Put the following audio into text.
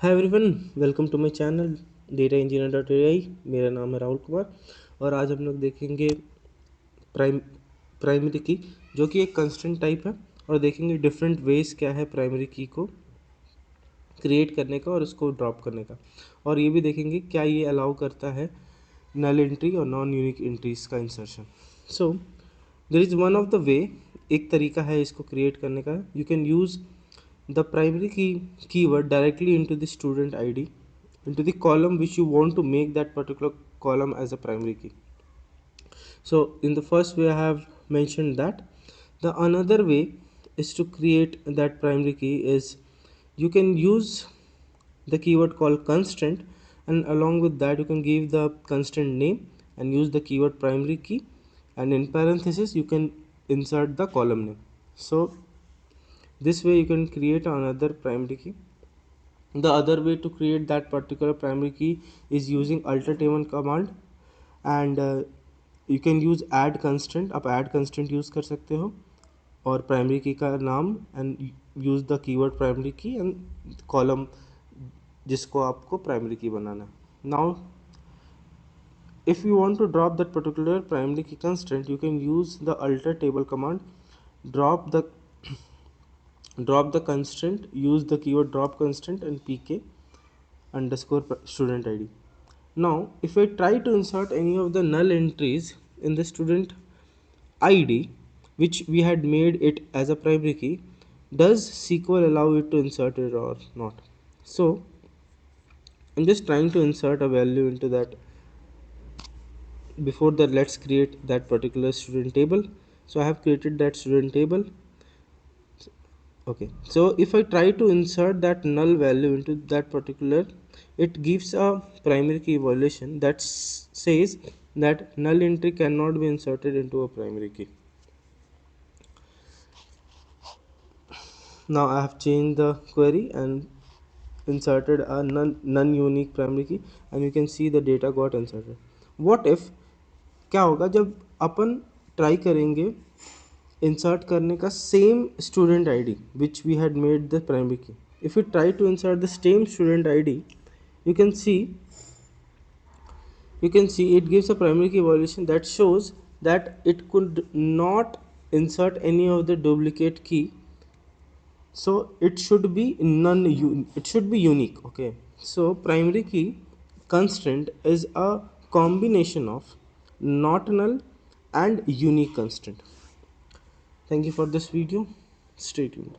Hi everyone, welcome to my channel data engineer dot AI। मेरा नाम है राहुल कुमार और आज हम लोग देखेंगे प्राइमरी की, जो कि एक कंस्ट्रेंट टाइप है, और देखेंगे डिफरेंट वेज क्या है प्राइमरी की को क्रिएट करने का और उसको ड्रॉप करने का। और ये भी देखेंगे क्या ये अलाउ करता है नल एंट्री और नॉन यूनिक एंट्रीज का insertion. So there is one of the way, एक तरीका है इसको क्रिएट करने का। You can use the primary keyword directly into the student id, into the column which you want to make that particular column as a primary key. So in the first way I have mentioned that. The another way is to create that primary key is you can use the keyword called constraint, and along with that you can give the constraint name and use the keyword primary key, and in parenthesis you can insert the column name. So this way you can create another primary key. The other way to create that particular primary key is using alter table command, and you can use add constraint. आप add constraint use कर सकते हो और primary key का नाम and use the keyword primary key and column जिसको आपको primary key बनाना है. Now if you want to drop that particular primary key constraint, you can use the alter table command, drop the constraint, use the keyword drop constraint and pk underscore student id. Now if I try to insert any of the null entries in the student id which we had made it as a primary key, does SQL allow it to insert it or not? So I'm just trying to insert a value into that. Before that, let's create that particular student table. So I have created that student table. Okay, so if I try to insert that null value into that particular, it gives a primary key violation that says that null entry cannot be inserted into a primary key. Now I have changed the query and inserted a non-unique primary key, and you can see the data got inserted. What if, क्या होगा जब अपन try करेंगे insert करने का same student id which we had made the primary key. If we try to insert the same student id, you can see it gives a primary key violation that shows that it could not insert any of the duplicate key. So it should be it should be unique. Okay, so primary key constraint is a combination of not null and unique constraint. Thank you for this video. Stay tuned.